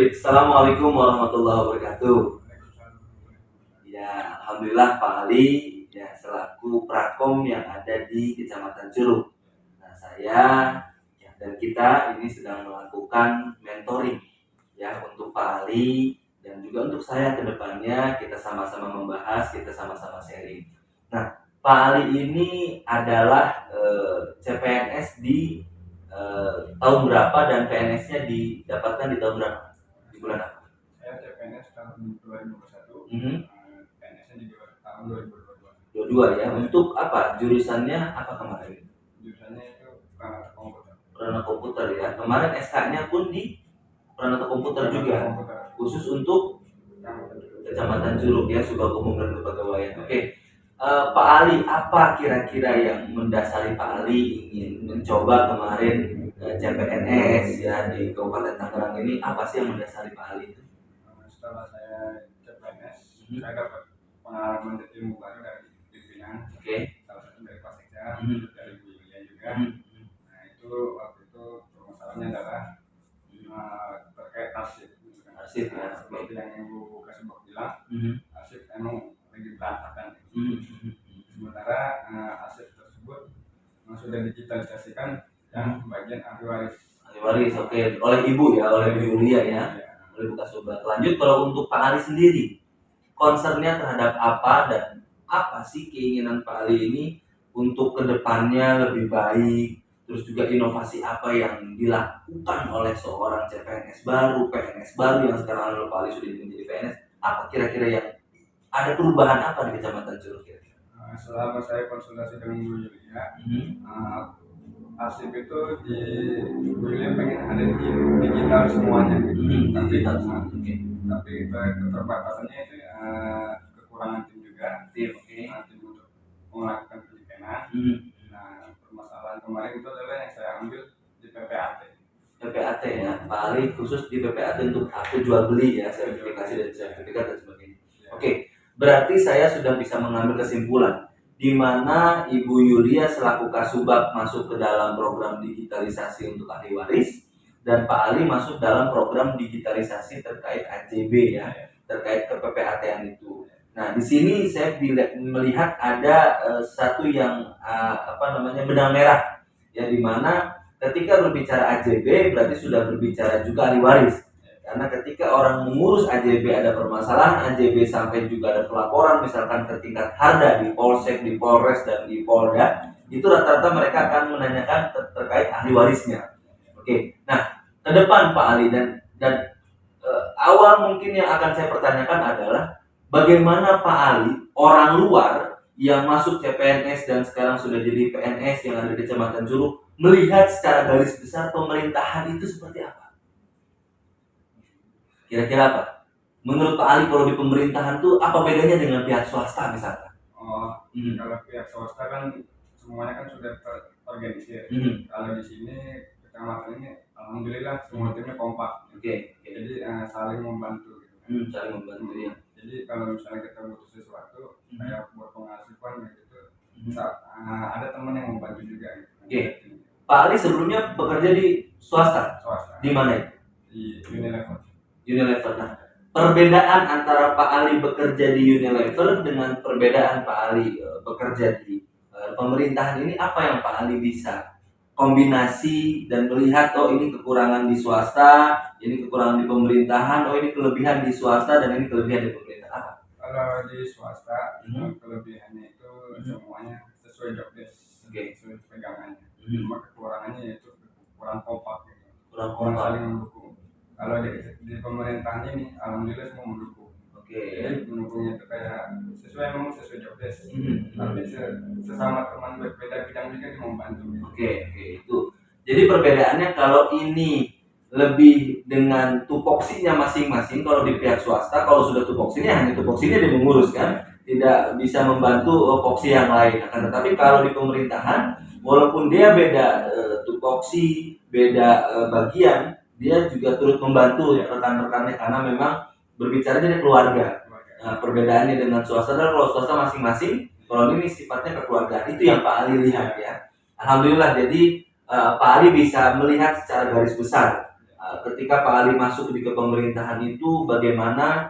Baik, Assalamualaikum warahmatullahi wabarakatuh. Ya, Alhamdulillah Pak Ali ya selaku Prakom yang ada di Kecamatan Curug. Nah, saya ya, dan kita ini sedang melakukan mentoring ya untuk Pak Ali dan juga untuk saya ke depannya kita sama-sama membahas, kita sama-sama sharing. Nah, Pak Ali ini adalah CPNS di tahun berapa dan PNS-nya didapatkan di tahun berapa? Di bulan apa? Saya CPNS tahun 2021, PNS-nya di tahun 2022. 22 ya. Untuk apa? Jurusannya apa kemarin? Jurusannya itu komputer. Peranakan komputer ya. Kemarin SK-nya pun di peranakan komputer juga. Khusus untuk Kecamatan Curug ya, Sukabumi dan Kepegawaian. Oke. Pak Ali, apa kira-kira yang mendasari Pak Ali ingin mencoba kemarin CPNS ya di Kabupaten Tangerang ini? Apa sih yang mendasari Pak Ali itu? Setelah saya CPNS, saya dapat pengalaman dan ilmu baru dari pimpinan. Salah satu dari Pak Sekda, dari Bu Yulia juga. Nah itu waktu itu permasalahannya adalah terkait arsip. Arsip ya. Seperti yang Ibu Kasubag bilang, arsip emang lagi berantakan. Sementara arsip tersebut sudah digitalisasikan yang bagian ahli waris. Ahli waris, oke. Oleh Ibu ya, oleh Bu Yulia ya. Oleh Bu Kasubag. Lanjut, kalau untuk Pak Ali sendiri, concernnya terhadap apa dan apa sih keinginan Pak Ali ini untuk kedepannya lebih baik, terus juga inovasi apa yang dilakukan oleh seorang CPNS baru, PNS baru yang sekarang Pak Ali sudah menjadi PNS, apa kira-kira yang ada perubahan apa di Kecamatan Curug kira-kira? Selama saya konsultasi dengan Bu Yulia, arsip itu di Bu Yulia pengen ada di digital semuanya gitu. Tapi keterbatasannya itu kekurangan tim juga, tim untuk melakukan penyimpanan. Nah permasalahan kemarin itu adalah yang saya ambil di PPAT. PPAT ya, Pak Ali khusus di PPAT untuk akte jual beli ya, sertifikasi dan sertifikat dan sebagainya. Oke, berarti saya sudah bisa mengambil kesimpulan di mana Ibu Yulia selaku Kasubag masuk ke dalam program digitalisasi untuk ahli waris dan Pak Ali masuk dalam program digitalisasi terkait AJB ya, terkait ke PPAT-an itu. Nah, di sini saya melihat ada satu yang benang merah ya, di mana ketika berbicara AJB berarti sudah berbicara juga ahli waris. Karena ketika orang mengurus AJB ada permasalahan AJB sampai juga ada pelaporan misalkan ke tingkat Harda di Polsek, di Polres dan di Polda, itu rata-rata mereka akan menanyakan terkait ahli warisnya. Oke. Nah, ke depan Pak Ali dan awal mungkin yang akan saya pertanyakan adalah bagaimana Pak Ali, orang luar yang masuk CPNS dan sekarang sudah jadi PNS yang ada di Kecamatan Curug, melihat secara garis besar pemerintahan itu seperti apa? Kira-kira apa? Menurut Pak Ali kalau di pemerintahan tuh apa bedanya dengan pihak swasta misalkan? Kalau pihak swasta kan semuanya kan sudah terorganisir. Kalau di sini kecamatan ini alhamdulillah semua timnya kompak. Jadi saling membantu gitu. Saling membantu ya. Jadi kalau misalnya kita butuh sesuatu kayak buat pengasuhan gitu, ada teman yang membantu juga gitu. Pak Ali sebelumnya bekerja di swasta. Di mana itu? Di Unilever. Nah, perbedaan antara Pak Ali bekerja di Unilever dengan perbedaan Pak Ali bekerja di pemerintahan ini, apa yang Pak Ali bisa kombinasi dan melihat ini kekurangan di swasta, ini kekurangan di pemerintahan, ini kelebihan di swasta dan ini kelebihan di pemerintah, apa? Kalau di swasta kelebihannya itu semuanya sesuai job desk, sesuai pegangannya. Cuma kekurangannya yaitu kurang kompak gitu. Kurang saling mendukung. Kalau di pemerintahan ini alhamdulillah semua mendukung. Jadi mendukungnya itu kayak sesuai job desk. Tapi sesama teman berbeda bidang juga dia membantu. Itu. Jadi perbedaannya kalau ini lebih dengan tupoksinya masing-masing. Kalau di pihak swasta kalau sudah tupoksinya hanya tupoksinya dia mengurus kan, tidak bisa membantu poksi yang lain. Akan tetapi kalau di pemerintahan walaupun dia beda tupoksi, beda bagian, dia juga turut membantu rekan-rekannya karena memang berbicara dari keluarga. Nah, perbedaannya dengan swasta adalah kalau swasta masing-masing, kalau ini sifatnya kekeluargaan. Itu yang Pak Ali lihat ya. Alhamdulillah jadi Pak Ali bisa melihat secara garis besar ketika Pak Ali masuk di kepemerintahan itu bagaimana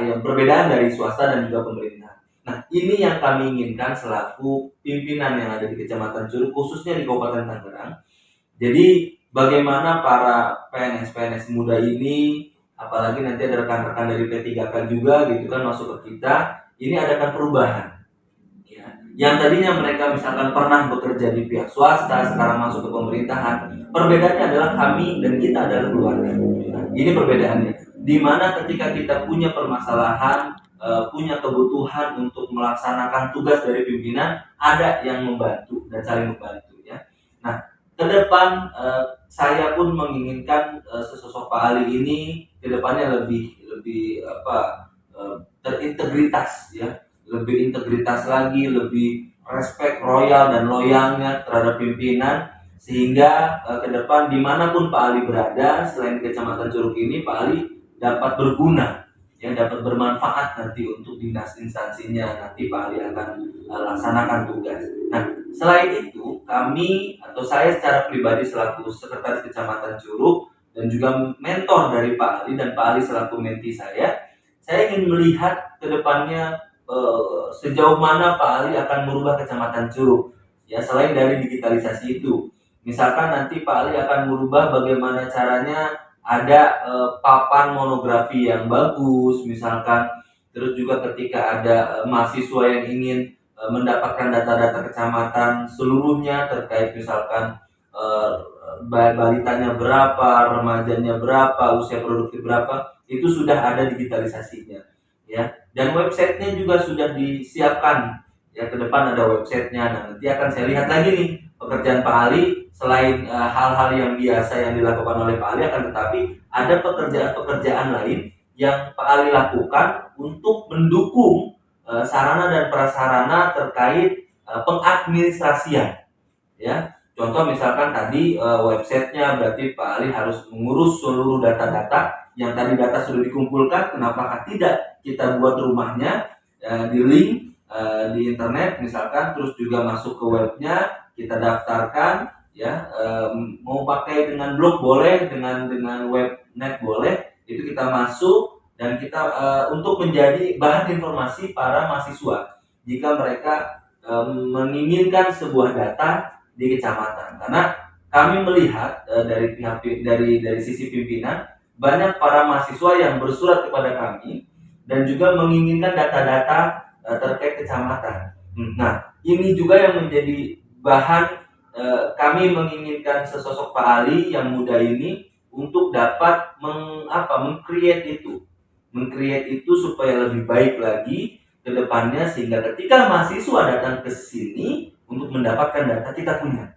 yang perbedaan dari swasta dan juga pemerintah. Nah, ini yang kami inginkan selaku pimpinan yang ada di Kecamatan Curug, khususnya di Kabupaten Tangerang. Jadi bagaimana para PNS muda ini, apalagi nanti ada rekan-rekan dari P3K juga gitu kan masuk ke kita, ini adakan perubahan. Ya. Yang tadinya mereka misalkan pernah bekerja di pihak swasta, sekarang masuk ke pemerintahan. Perbedaannya adalah kami dan kita adalah keluarga. Nah, ini perbedaannya. Dimana ketika kita punya permasalahan, punya kebutuhan untuk melaksanakan tugas dari pimpinan, ada yang membantu dan saling membantu ya. Nah, ke depan saya pun menginginkan sesosok Pak Ali ini ke depannya lebih terintegritas ya, lebih integritas lagi, lebih respect, royal dan loyalnya terhadap pimpinan, sehingga ke depan dimanapun Pak Ali berada selain di Kecamatan Curug ini, Pak Ali dapat berguna ya, dapat bermanfaat nanti untuk dinas instansinya, nanti Pak Ali akan laksanakan tugas. Nah, selain itu kami atau saya secara pribadi selaku sekretaris Kecamatan Curug dan juga mentor dari Pak Ali dan Pak Ali selaku menti saya ingin melihat ke depannya sejauh mana Pak Ali akan merubah Kecamatan Curug ya, selain dari digitalisasi itu. Misalkan nanti Pak Ali akan merubah bagaimana caranya ada papan monografi yang bagus misalkan, terus juga ketika ada mahasiswa yang ingin mendapatkan data-data kecamatan seluruhnya terkait misalkan balitanya berapa, remajanya berapa, usia produktif berapa, itu sudah ada digitalisasinya ya, dan websitenya juga sudah disiapkan ya, ke depan ada websitenya. Nah, nanti akan saya lihat lagi nih pekerjaan Pak Ali selain hal-hal yang biasa yang dilakukan oleh Pak Ali, akan tetapi ada pekerjaan-pekerjaan lain yang Pak Ali lakukan untuk mendukung sarana dan prasarana terkait pengadministrasian ya. Contoh misalkan tadi websitenya, berarti Pak Ali harus mengurus seluruh data-data yang tadi data sudah dikumpulkan, kenapa tidak kita buat rumahnya di link di internet misalkan, terus juga masuk ke webnya, kita daftarkan ya, mau pakai dengan blog boleh, dengan webnet boleh, itu kita masuk dan kita untuk menjadi bahan informasi para mahasiswa jika mereka menginginkan sebuah data di kecamatan. Karena kami melihat dari pihak dari sisi pimpinan, banyak para mahasiswa yang bersurat kepada kami dan juga menginginkan data-data terkait kecamatan. Nah, ini juga yang menjadi bahan kami menginginkan sesosok Pak Ali yang muda ini untuk dapat meng-create itu supaya lebih baik lagi ke depannya, sehingga ketika mahasiswa datang ke sini untuk mendapatkan data, kita punya.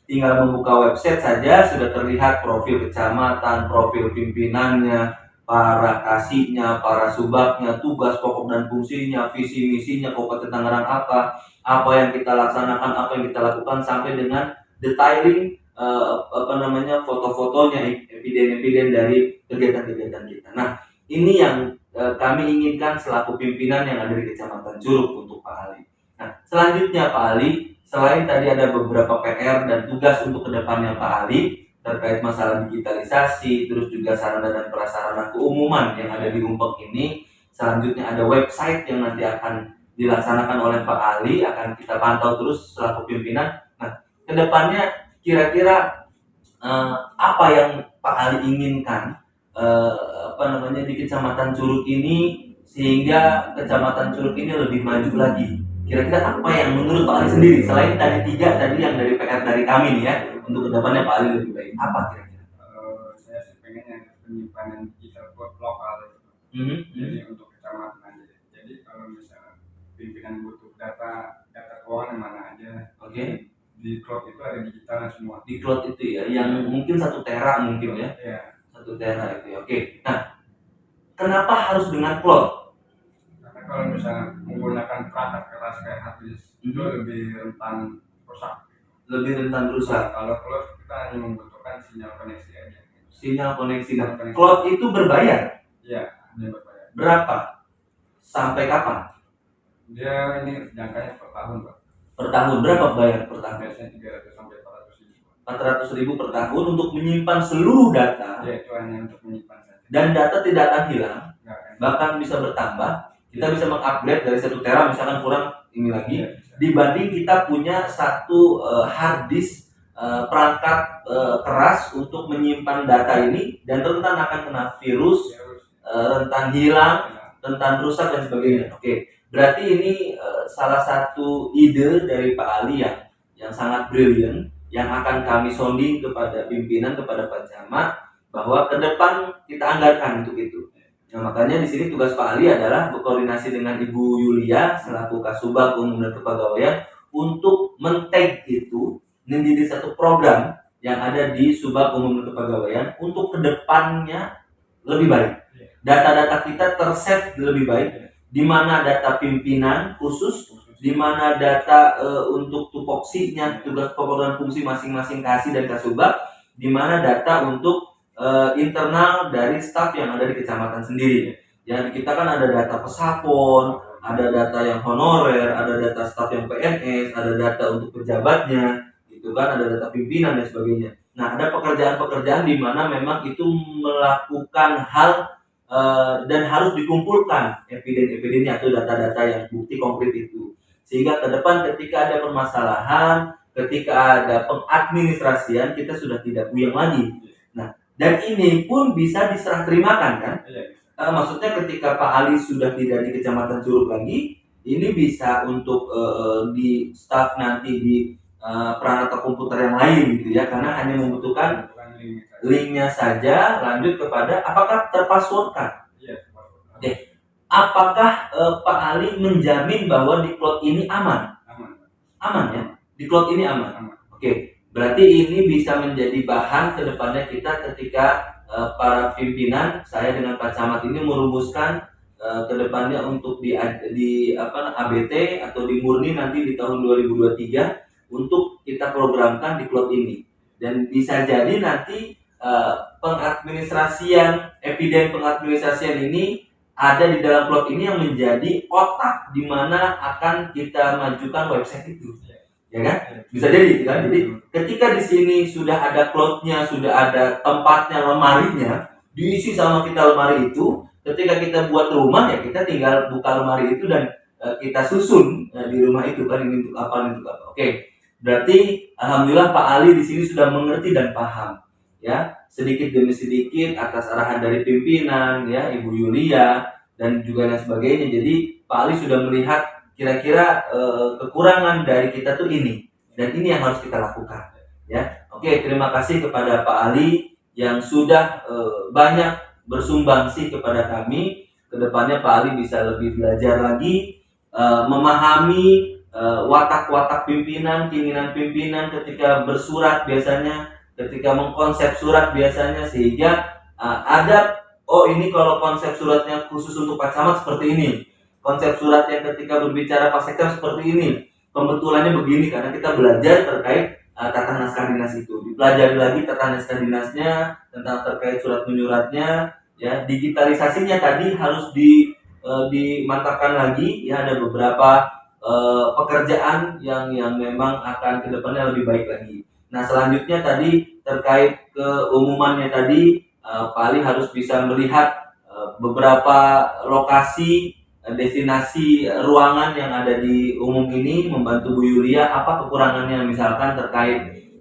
Tinggal membuka website saja sudah terlihat profil kecamatan, profil pimpinannya, para kasihnya, para subaknya, tugas pokok dan fungsinya, visi misinya Kabupaten Tangerang apa yang kita laksanakan, apa yang kita lakukan, sampai dengan detailing foto-fotonya, eviden dari kegiatan-kegiatan kita. Nah, ini yang kami inginkan selaku pimpinan yang ada di Kecamatan Curug untuk Pak Ali. Nah, selanjutnya Pak Ali, selain tadi ada beberapa PR dan tugas untuk kedepannya Pak Ali terkait masalah digitalisasi, terus juga sarana dan prasarana keumuman yang ada di Umpek ini, selanjutnya ada website yang nanti akan dilaksanakan oleh Pak Ali, akan kita pantau terus selaku pimpinan. Nah, kedepannya kira-kira apa yang Pak Ali inginkan di Kecamatan Curug ini, sehingga Kecamatan Curug ini lebih maju lagi. Kira-kira apa yang menurut Pak Ali sendiri, selain tadi 3 tadi yang dari PR dari kami nih ya, untuk kedepannya Pak Ali lebih baik, apa kira-kira? Saya sih pengen yang penyimpanan digital lokal. Jadi untuk kecamatan aja. Jadi kalau misalnya pimpinan butuh data keuangan yang mana aja, di cloud itu ada digitalnya semua. Di cloud itu ya, yang mungkin 1 tera mungkin ya. Iya. 1 tera itu ya. Oke. Nah, kenapa harus dengan cloud? Karena kalau misalnya menggunakan perangkat keras kayak hard disk, itu lebih rentan rusak. Lebih rentan rusak. Kalau cloud kita hanya membutuhkan sinyal koneksi aja. Sinyal koneksi. Nah, cloud itu berbayar? Iya, dia berbayar. Berapa? Sampai kapan? Dia ini jangkanya per tahun, Pak. Per tahun berapa bayar per tahun? Biasanya 300 sampai 400 ribu. 400.000 per tahun untuk menyimpan seluruh data. Ya, itu hanya untuk menyimpan saja. Dan data tidak akan hilang, Nggak akan. bahkan bisa bertambah. Kita bisa mengupgrade dari 1 tera misalkan kurang ini lagi, Ya, bisa. dibanding kita punya satu hard disk perangkat keras untuk menyimpan data ini dan rentan akan kena virus, rentan hilang, rentan rusak dan sebagainya. Oke, berarti ini salah satu ide dari Pak Ali yang sangat brilian, yang akan kami sounding kepada pimpinan, kepada Pak Camat, bahwa ke depan kita anggarkan untuk itu. Nah, makanya di sini tugas Pak Ali adalah berkoordinasi dengan Ibu Yulia selaku Kasubag Umum dan Kepegawaian untuk men-tag itu menjadi satu program yang ada di Subag Umum dan Kepegawaian untuk kedepannya lebih baik. Data-data kita tersave lebih baik, di mana data pimpinan khusus, di mana data untuk tupoksinya, tugas pokok dan fungsi masing-masing Kasih dan Kasubag, di mana data untuk internal dari staf yang ada di kecamatan sendiri. Ya, kita kan ada data pesapon, ada data yang honorer, ada data staf yang PNS, ada data untuk pejabatnya, itu kan ada data pimpinan dan sebagainya. Nah, ada pekerjaan-pekerjaan di mana memang itu melakukan hal dan harus dikumpulkan eviden-evidennya atau data-data yang bukti konkret itu. Sehingga ke depan ketika ada permasalahan, ketika ada pengadministrasian, kita sudah tidak buyang lagi. Nah, dan ini pun bisa diserah terimakan kan? Maksudnya ketika Pak Ali sudah tidak di Kecamatan Curug lagi, ini bisa untuk di staf nanti di perangkat komputer yang lain gitu ya, karena hanya membutuhkan linknya saja, lanjut kepada apakah terpasswordkan. Oke. Apakah Pak Ali menjamin bahwa di cloud ini aman? Aman ya? Di cloud ini aman. Oke. Berarti ini bisa menjadi bahan ke depannya kita ketika para pimpinan, saya dengan Pak Camat ini merumuskan ke depannya untuk di ABT atau di Murni nanti di tahun 2023 untuk kita programkan di cloud ini. Dan bisa jadi nanti pengadministrasian, eviden pengadministrasian ini ada di dalam cloud ini yang menjadi otak di mana akan kita majukan website itu. Ya kan? Bisa jadi kan? Jadi ketika di sini sudah ada cloud-nya, sudah ada tempatnya, lemarinya, diisi sama kita lemari itu, ketika kita buat rumah ya kita tinggal buka lemari itu dan kita susun di rumah itu kan ini untuk apa, ini untuk apa. Oke. Berarti alhamdulillah Pak Ali di sini sudah mengerti dan paham. Ya, sedikit demi sedikit atas arahan dari pimpinan ya, Ibu Yulia dan juga lain sebagainya. Jadi Pak Ali sudah melihat kira-kira kekurangan dari kita tuh ini, dan ini yang harus kita lakukan ya. Oke, terima kasih kepada Pak Ali yang sudah banyak bersumbangsi kepada kami. Kedepannya Pak Ali bisa lebih belajar lagi, memahami watak-watak pimpinan, keinginan pimpinan ketika bersurat biasanya, ketika mengkonsep surat biasanya, sehingga ada ini kalau konsep suratnya khusus untuk Pak Camat seperti ini, konsep surat yang ketika berbicara Pak Sekda seperti ini, pembetulannya begini, karena kita belajar terkait tata naskah dinas itu, dipelajari lagi tata naskah dinasnya tentang terkait surat menyuratnya ya. Digitalisasinya tadi harus dimantapkan lagi ya. Ada beberapa pekerjaan yang memang akan kedepannya lebih baik lagi. Nah, selanjutnya tadi terkait keumumannya tadi, Pak Ali harus bisa melihat beberapa lokasi, destinasi ruangan yang ada di umum ini, membantu Bu Yulia apa kekurangannya, misalkan terkait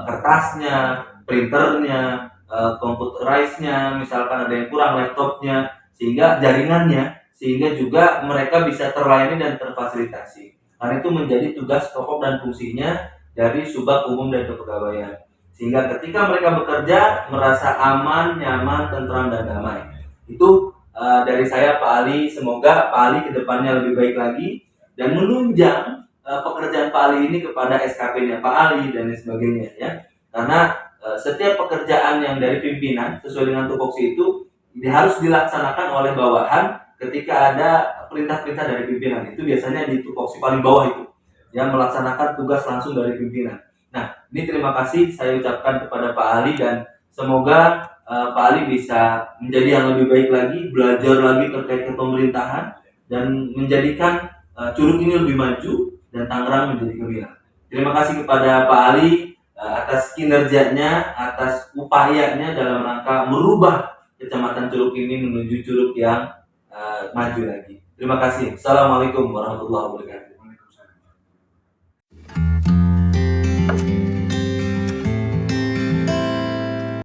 kertasnya, printernya, computerized-nya, misalkan ada yang kurang laptopnya, sehingga jaringannya, sehingga juga mereka bisa terlayani dan terfasilitasi. Karena itu menjadi tugas pokok dan fungsinya dari Subag Umum dan Kepegawaian, sehingga ketika mereka bekerja merasa aman, nyaman, tentram dan damai. Itu dari saya Pak Ali. Semoga Pak Ali kedepannya lebih baik lagi dan menunjang pekerjaan Pak Ali ini kepada SKP-nya Pak Ali dan sebagainya ya. Karena setiap pekerjaan yang dari pimpinan sesuai dengan tupoksi itu harus dilaksanakan oleh bawahan ketika ada perintah-perintah dari pimpinan. Itu biasanya di tupoksi paling bawah itu, yang melaksanakan tugas langsung dari pimpinan. Nah, ini terima kasih saya ucapkan kepada Pak Ali, dan semoga Pak Ali bisa menjadi yang lebih baik lagi, belajar lagi terkait kepemerintahan, dan menjadikan Curug ini lebih maju dan Tangerang menjadi gemilang. Terima kasih kepada Pak Ali. atas kinerjanya, atas upayanya dalam rangka merubah Kecamatan Curug ini menuju Curug yang maju lagi. Terima kasih. Assalamualaikum warahmatullahi wabarakatuh.